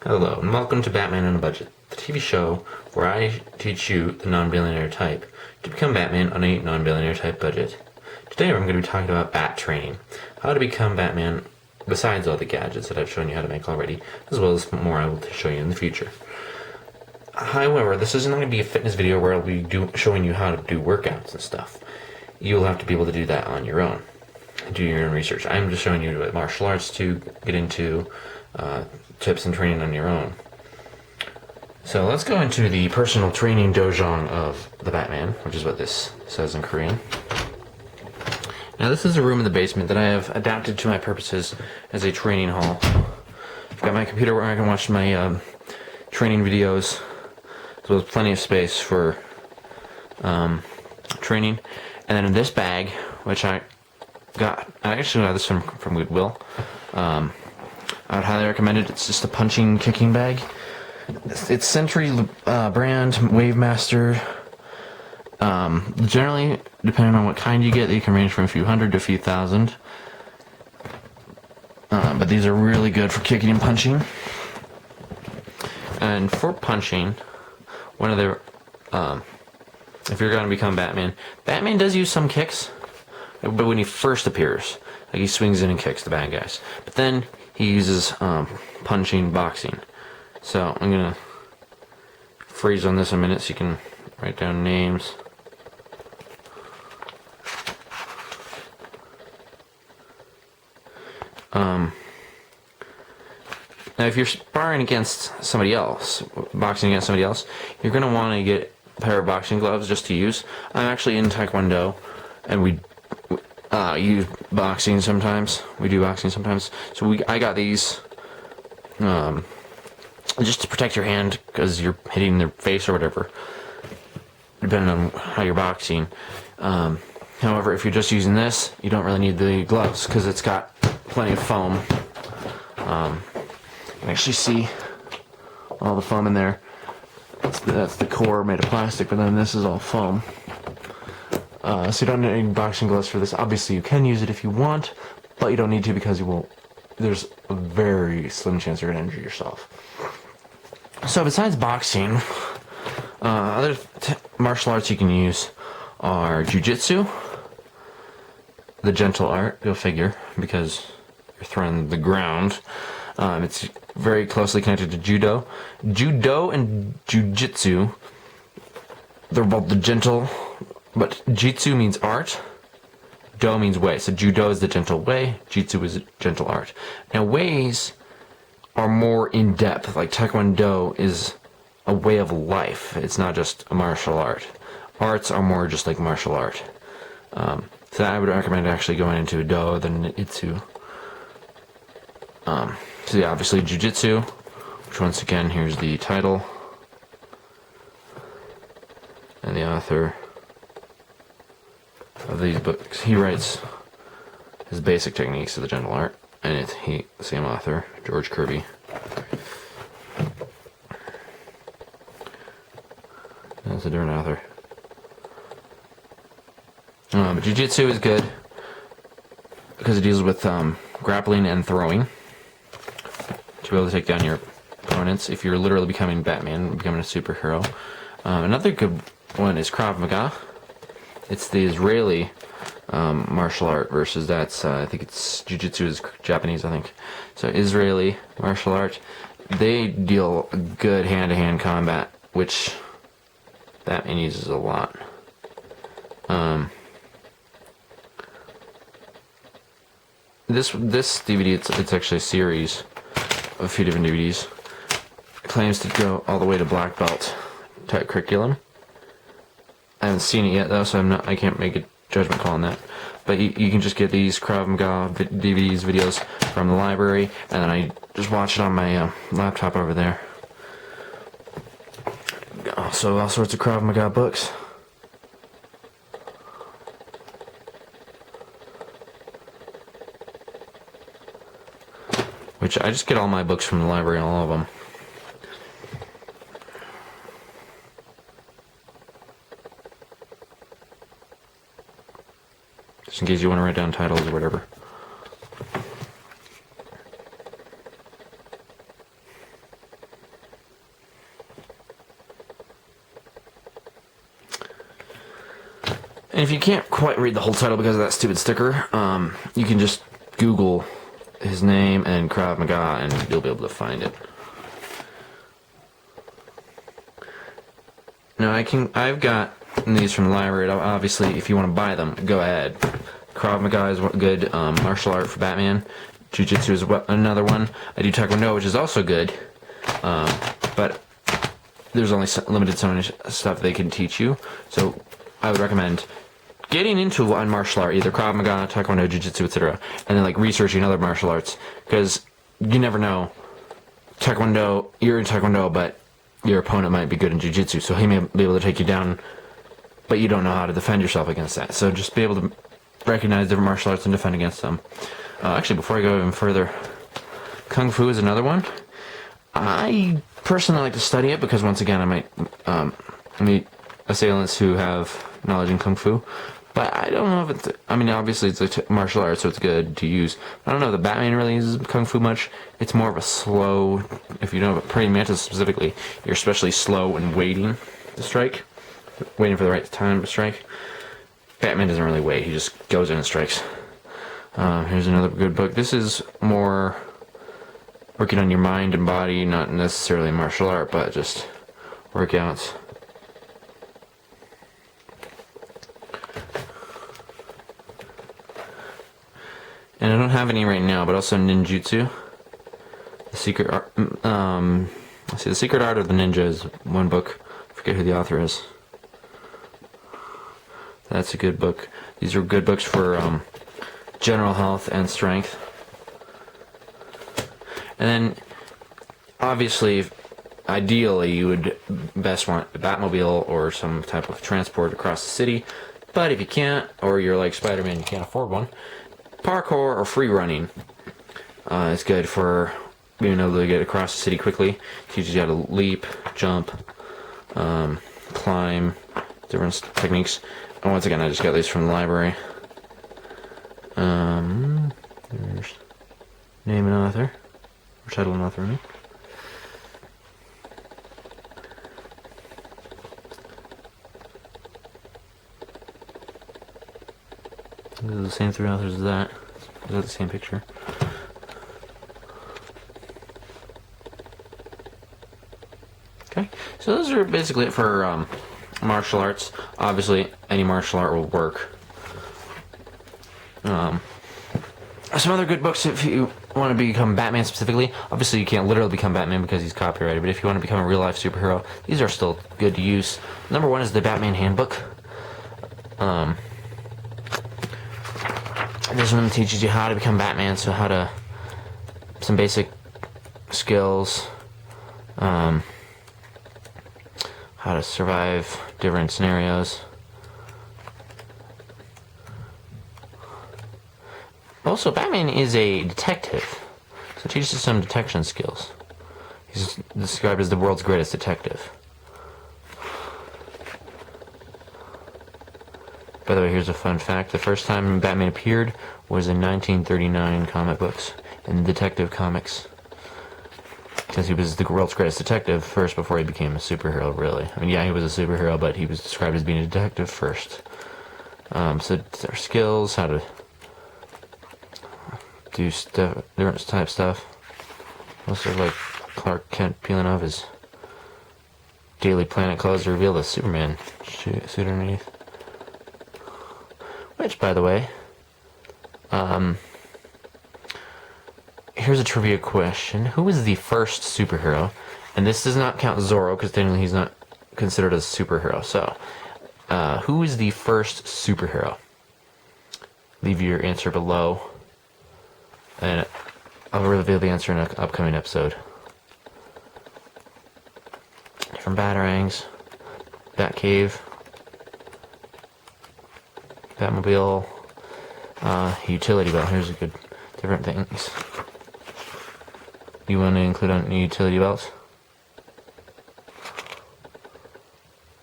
Hello, and welcome to Batman on a Budget, the TV show where I teach you, the non-billionaire type, to become Batman on a non-billionaire type budget. Today I'm going to be talking about bat training, how to become Batman besides all the gadgets that I've shown you how to make already, as well as more I will show you in the future. However, this isn't going to be a fitness video where I'll be showing you how to do workouts and stuff. You'll have to be able to do that on your own. Do your own research. I'm just showing you martial arts to get into tips and training on your own. So let's go into the personal training dojang of the Batman, which is what this says in Korean. Now this is a room in the basement that I have adapted to my purposes as a training hall. I've got my computer where I can watch my training videos, as well as plenty of space for training. And then in this bag, which I actually got this from Goodwill. I would highly recommend it. It's just a punching, kicking bag. It's Century brand, Wave Master. Generally, depending on what kind you get, they can range from a few hundred to a few thousand. But these are really good for kicking and punching. And for punching, one of their, if you're going to become Batman, Batman does use some kicks, but when he first appears, like he swings in and kicks the bad guys. But then he uses punching, boxing. So I'm gonna freeze on this a minute so you can write down names. Now if you're sparring against somebody else, boxing against somebody else, you're gonna want to get a pair of boxing gloves just to use. I'm actually in Taekwondo, and we use boxing sometimes. We do boxing sometimes. So I got these just to protect your hand because you're hitting their face or whatever, depending on how you're boxing. However, if you're just using this, you don't really need the gloves because it's got plenty of foam. You can actually see all the foam in there. That's the core made of plastic, but then this is all foam. So you don't need any boxing gloves for this. Obviously you can use it if you want, but you don't need to because you won't. There's a very slim chance you're going to injure yourself. So besides boxing, other martial arts you can use are Jiu-jitsu, the gentle art, go figure, because you're throwing the ground. It's very closely connected to Judo. Judo and Jiu-jitsu, they're both the gentle, but Jitsu means art, Do means way. So Judo is the gentle way, Jitsu is gentle art. Now ways are more in-depth, like Taekwondo is a way of life. It's not just a martial art. Arts are more just like martial art. So I would recommend actually going into Do than Itsu. So yeah, obviously Jiu-Jitsu, which once again, here's the title and the author of these books. He writes his basic techniques of the gentle art, and it's same author, George Kirby. That's a different author. But Jiu-Jitsu is good because it deals with grappling and throwing to be able to take down your opponents if you're literally becoming Batman, becoming a superhero. Another good one is Krav Maga. It's the Israeli martial art versus I think it's Jiu-Jitsu is Japanese, I think. So Israeli martial art, they deal good hand-to-hand combat, which Batman uses a lot. This DVD, it's actually a series of a few different DVDs. It claims to go all the way to black belt type curriculum. I haven't seen it yet though, so I can't make a judgment call on that. But you can just get these Krav Maga DVDs, videos from the library, and then I just watch it on my laptop over there. Also, all sorts of Krav Maga books. Which I just get all my books from the library, all of them. Just in case you want to write down titles or whatever. And if you can't quite read the whole title because of that stupid sticker, you can just Google his name and Krav Maga and you'll be able to find it. Now I've got these from the library. Obviously, if you want to buy them, go ahead. Krav Maga is a good martial art for Batman. Jiu-jitsu is another one. I do Taekwondo, which is also good, but there's only limited so much stuff they can teach you. So I would recommend getting into one martial art, either Krav Maga, Taekwondo, Jiu-jitsu, etc., and then like researching other martial arts, because you never know. Taekwondo, you're in Taekwondo, but your opponent might be good in Jiu-jitsu, so he may be able to take you down, but you don't know how to defend yourself against that. So just be able to recognize different martial arts and defend against them. Actually, before I go even further, Kung Fu is another one. I personally like to study it because, once again, I might meet assailants who have knowledge in Kung Fu. But I don't know if it's... I mean, obviously it's a martial art, so it's good to use. I don't know if the Batman really uses Kung Fu much. It's more of a slow... If you know Praying Mantis specifically, you're especially slow and waiting to strike. Waiting for the right time to strike. Batman doesn't really wait. He just goes in and strikes. Here's another good book. This is more working on your mind and body, not necessarily martial art, but just workouts. And I don't have any right now, but also ninjutsu. The Secret Art. Let's see, The Secret Art of the Ninja is one book. I forget who the author is. That's a good book. These are good books for general health and strength. And then, obviously, ideally, you would best want a Batmobile or some type of transport across the city. But if you can't, or you're like Spider-Man, you can't afford one, parkour or free running is good for being able to get across the city quickly. It teaches you how to leap, jump, climb, different techniques. And once again, I just got these from the library. There's name and author, or title and author, I mean. These are the same three authors as that. Is that the same picture? Okay, so those are basically it for martial arts. Obviously, any martial art will work. Some other good books if you want to become Batman specifically. Obviously, you can't literally become Batman because he's copyrighted, but if you want to become a real-life superhero, these are still good to use. Number one is the Batman Handbook. This one teaches you how to become Batman, so some basic skills, how to survive different scenarios. Also, Batman is a detective, so it teaches some detection skills. He's described as the world's greatest detective. By the way, here's a fun fact. The first time Batman appeared was in 1939 comic books, in Detective Comics. Because he was the world's greatest detective first before he became a superhero, really. I mean, yeah, he was a superhero, but he was described as being a detective first. So their skills, how to do stuff, different type of stuff. Also, like Clark Kent peeling off his Daily Planet clothes to reveal the Superman suit underneath. Which, by the way, here's a trivia question. Who was the first superhero? And this does not count Zorro, because technically he's not considered a superhero. So, who is the first superhero? Leave your answer below, and I'll reveal the answer in an upcoming episode. Different Batarangs, Batcave, Batmobile, utility belt. Here's a good different things. You want to include on utility belts?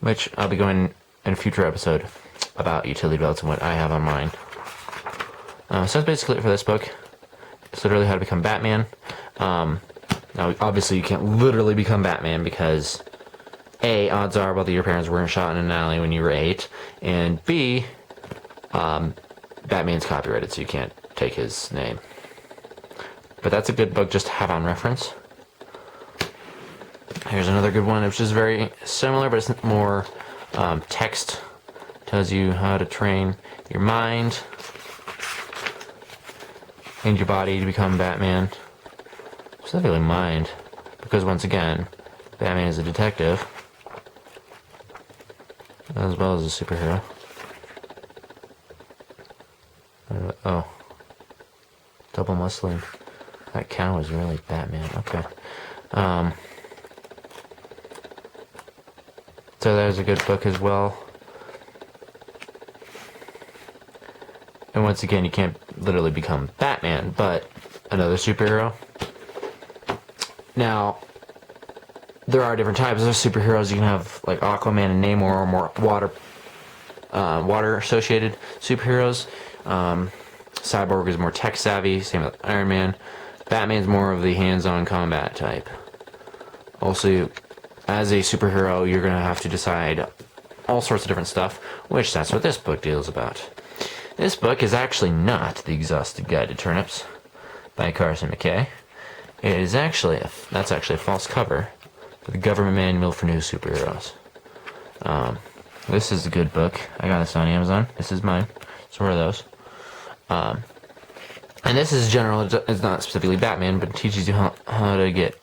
Which I'll be going in a future episode about utility belts and what I have on mine. So that's basically it for this book. It's literally how to become Batman. Now, obviously, you can't literally become Batman because A, odds are both of your parents weren't shot in an alley when you were 8, and B, Batman's copyrighted, so you can't take his name. But that's a good book just to have on reference. Here's another good one, which is very similar, but it's more text. Tells you how to train your mind and your body to become Batman. Specifically mind, because once again, Batman is a detective as well as a superhero. Oh, double muscling. That cow is really Batman. Okay. So there's a good book as well. And once again, you can't literally become Batman, but another superhero. Now, there are different types of superheroes. You can have like Aquaman and Namor, or more water associated superheroes. Cyborg is more tech savvy, same with Iron Man. Batman's more of the hands-on combat type. Also, as a superhero, you're going to have to decide all sorts of different stuff, which that's what this book deals about. This book is actually not The Exhausted Guide to Turnips by Carson McKay. It is actually, that's actually a false cover for the Government Manual for New Superheroes. This is a good book. I got this on Amazon. This is mine. So are those. And this is general. It's not specifically Batman, but it teaches you how to get,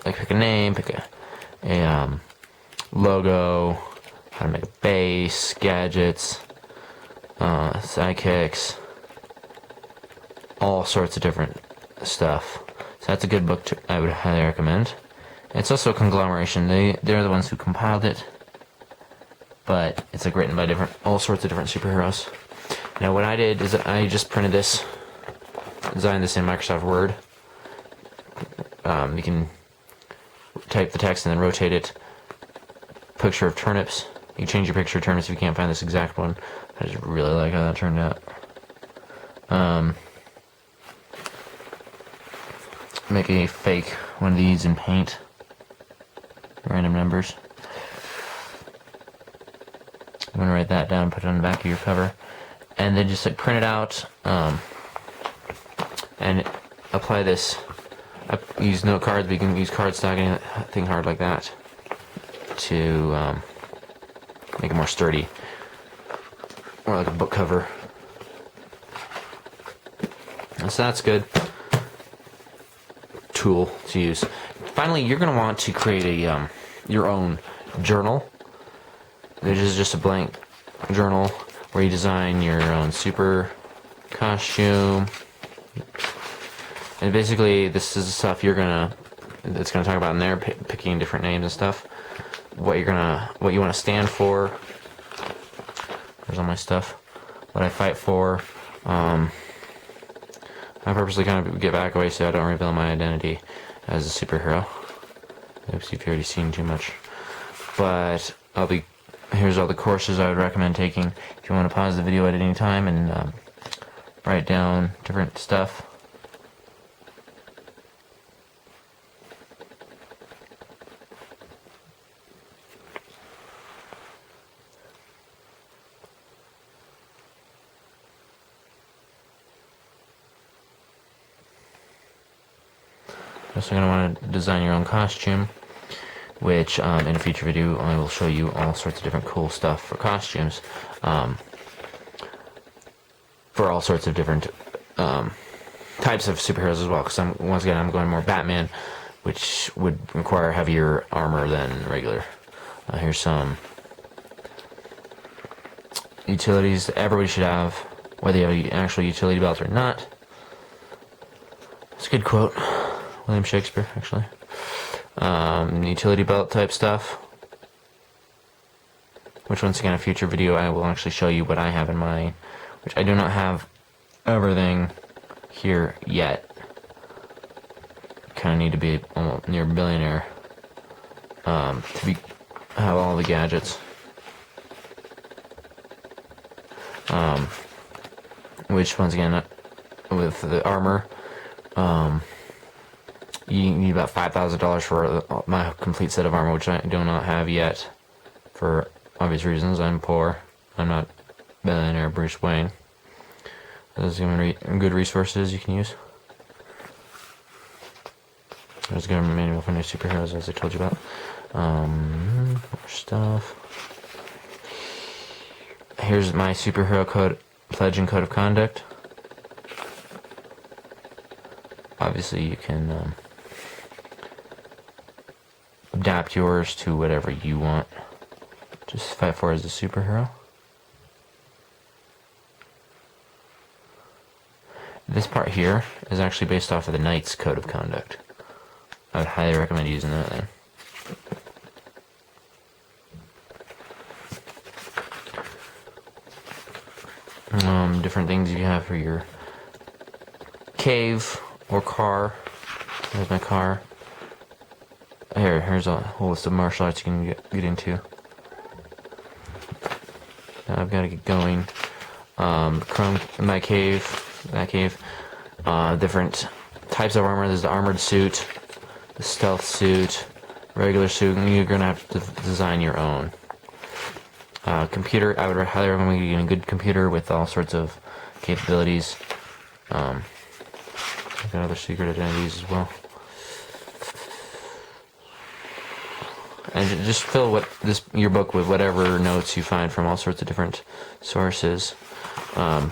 like, pick a name, pick a logo, how to make a base, gadgets, sidekicks, all sorts of different stuff. So that's a good book I would highly recommend. It's also a conglomeration. They're the ones who compiled it, but it's like written by all sorts of different superheroes. Now what I did is I just printed this, designed this in Microsoft Word. You can type the text and then rotate it. Picture of turnips. You can change your picture of turnips if you can't find this exact one. I just really like how that turned out. Make a fake one of these in paint. Random numbers. I'm gonna write that down, put it on the back of your cover, and then just like print it out, and apply this. I use note cards, but you can use cardstock, anything hard like that, to make it more sturdy, or like a book cover. And so that's good tool to use. Finally, you're going to want to create a your own journal. This is just a blank journal where you design your own super costume. And basically, this is the stuff it's gonna talk about in there, picking different names and stuff. What you want to stand for. There's all my stuff. What I fight for. I purposely kind of get back away so I don't reveal my identity as a superhero. Oops, you've already seen too much. But here's all the courses I would recommend taking if you want to pause the video at any time and write down different stuff. So you're going to want to design your own costume, which in a future video I will show you all sorts of different cool stuff for costumes, for all sorts of different types of superheroes as well, because once again I'm going more Batman, which would require heavier armor than regular. Here's some utilities that everybody should have, whether you have an actual utility belt or not. It's a good quote. William Shakespeare, actually. Utility belt type stuff. Which, once again, in a future video, I will actually show you what I have in mind. Which I do not have everything here yet. Kind of need to be almost near billionaire to have all the gadgets. Which, once again, with the armor, you need about $5,000 for my complete set of armor, which I do not have yet, for obvious reasons. I'm poor. I'm not billionaire Bruce Wayne. Those are good resources you can use. There's a government manual for new superheroes, as I told you about. More stuff. Here's my superhero code, pledge and code of conduct. Obviously, you can adapt yours to whatever you want. Just fight for as a superhero. This part here is actually based off of the Knight's code of conduct. I would highly recommend using that then. Different things you have for your cave or car. There's my car. Here's a whole list of martial arts you can get into. Now I've got to get going. My cave, that cave. Different types of armor. There's the armored suit, the stealth suit, regular suit, and you're gonna have to design your own. Computer, I would highly recommend getting a good computer with all sorts of capabilities. I've got other secret identities as well. And just fill your book with whatever notes you find from all sorts of different sources. And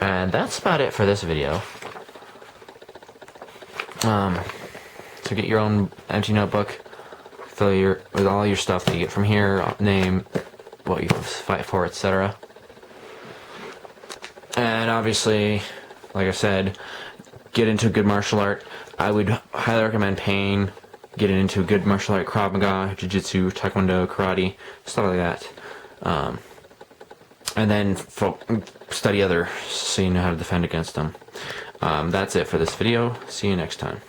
that's about it for this video. So get your own empty notebook. Fill with all your stuff that you get from here, name, what you fight for, etc. And obviously, like I said, get into a good martial art. I would highly recommend Pain, getting into a good martial art, Krav Maga, Jiu-jitsu, Taekwondo, Karate, stuff like that. And then study others so you know how to defend against them. That's it for this video. See you next time.